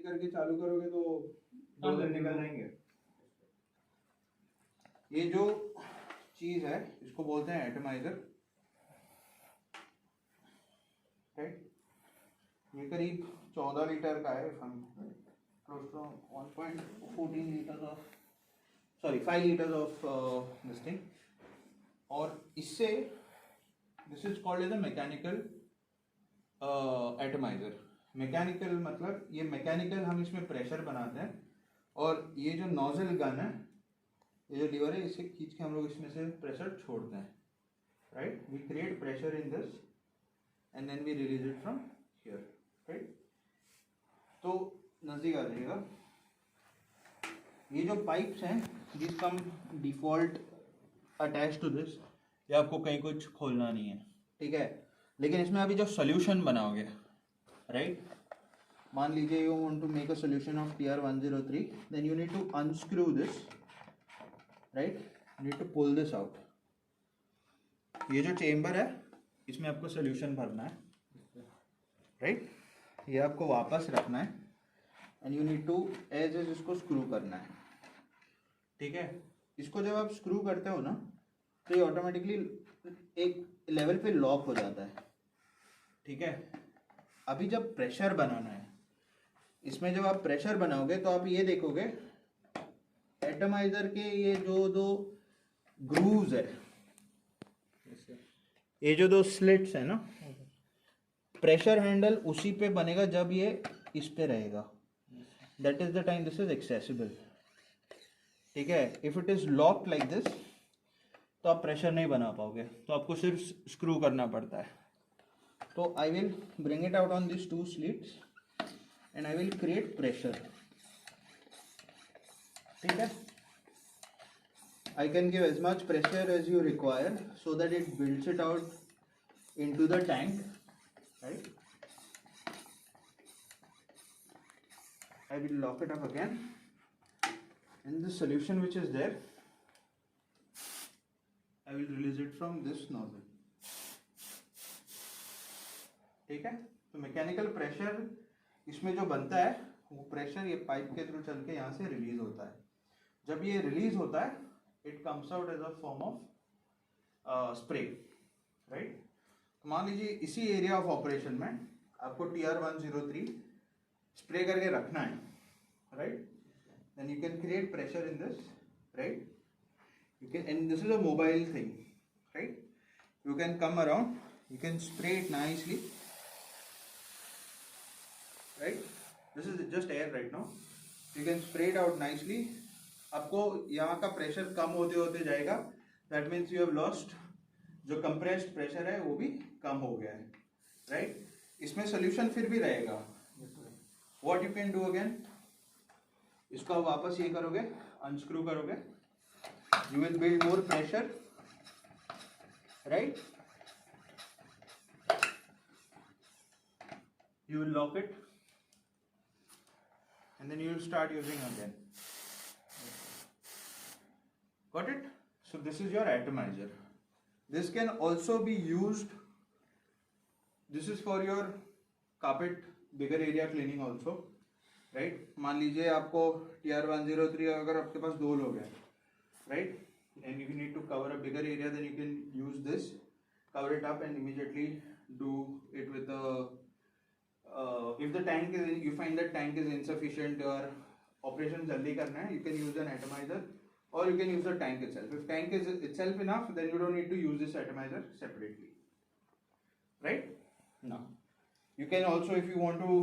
करके चालू करोगे तो 2 दिन निकल जाएंगे। ये जो चीज है इसको बोलते हैं एटमाइजर, राइट। ये करीब 14 लीटर का है, close to 1.14 litre of, sorry 5 litre of this thing. और इससे this is called as a mechanical atomiser. Mechanical मतलब ये मैकेनिकल, हम इसमें प्रेशर बनाते हैं और ये जो नोजल गन है, ये जो लीवर है, इसे खींच के हम लोग इसमें से प्रेशर छोड़ते हैं, right. We create pressure in this and then we release it from here, right. तो नज़दीक आ जाइएगा। ये जो पाइप्स हैं this come default attach to this, ये आपको कहीं कुछ खोलना नहीं है, ठीक है। लेकिन इसमें अभी जो सोल्यूशन बनाओगे, राइट, मान लीजिए you want to make a solution of TR103, then you need to unscrew this, right, you need to pull this out. ये जो चेम्बर है इसमें आपको सोल्यूशन भरना है, राइट। ये आपको वापस रखना है and you need to as इसको स्क्रू करना है, ठीक है। इसको जब आप स्क्रू करते हो ना तो ये ऑटोमेटिकली एक लेवल पे लॉक हो जाता है, ठीक है। अभी जब प्रेशर बनाना है, इसमें जब आप प्रेशर बनाओगे तो आप ये देखोगे एटमाइजर के ये जो दो ग्रूव्स है, ये जो दो स्लिट्स है ना, प्रेशर हैंडल उसी पे बनेगा जब ये इस पे रहेगा, that is the time this is accessible, ठीक है। If it is locked like this तो आप प्रेशर नहीं बना पाओगे, तो आपको सिर्फ स्क्रू करना पड़ता है। तो I will bring it out on this 2 slits and I will create pressure, ठीक है। I can give as much pressure as you require so that it builds it out into the tank, right. I will lock it up again and the solution which is there, I will release it from this nozzle, ठीक है। तो mechanical pressure इसमें जो बनता है वो pressure ये pipe के थ्रू चल के यहाँ से रिलीज होता है। जब ये रिलीज होता है it comes out as a form of spray, right. तो मान लीजिए इसी एरिया ऑफ ऑपरेशन में आपको TR103 स्प्रे करके रखना है, right. Then you can create pressure in this, right. You can, and this is a mobile thing, right. You can come around, you can spray it nicely, right. This is just air right now, you can spray it out nicely. आपको यहाँ का pressure कम होते होते जाएगा, that means you have lost, जो compressed pressure है वो भी कम हो गया है, राइट। इसमें सोल्यूशन फिर भी रहेगा। What you can do again, इसको आप वापस ये करोगे, अनस्क्रू करोगे, you will build more pressure, right. You will lock it and then you will start using again. Got it? So this is your atomizer. This can also be used, this is for your carpet bigger area cleaning also, right. मान लीजिए आपको TR103 अगर आपके पास 2 लोग हैं, right, and if you need to cover a bigger area then you can use this, cover it up and immediately do it with a if the tank is, you find that tank is insufficient or operation जल्दी करना है, you can use an atomizer or you can use the tank itself. If tank is itself enough, then you don't need to use this atomizer separately, right. Now you can also, if you want to,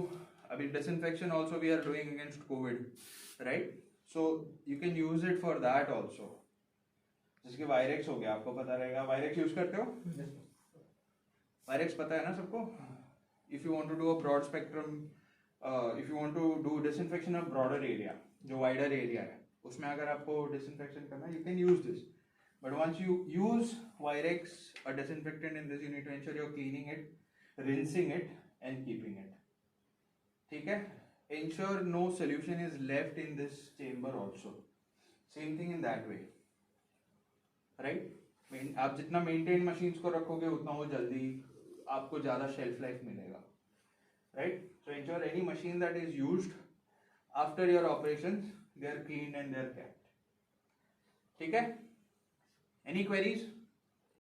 I mean disinfection also we are doing against COVID, right, so you can use it for that also. जिसके वायरेक्स हो गया, आपको पता रहेगा, वायरेक्स use करते हो? वायरेक्स पता है ना सबको? If you want to do a broad spectrum, if you want to do disinfection of broader area, जो wider area है, उसमें अगर आपको डिसइंफेक्शन करना है, you can use this. But once you use Virex और disinfectant in this, you need to ensure you are cleaning it, rinsing it and keeping it, ठीक है। Ensure no solution is left in this chamber also, same thing in that way, right. आप जितना maintain machines को रखोगे उतना वो जल्दी आपको ज़्यादा शेल्फ लाइफ मिलेगा, right. So ensure any machine that is used after your operations they are clean and they are kept. ठीक है? Any queries?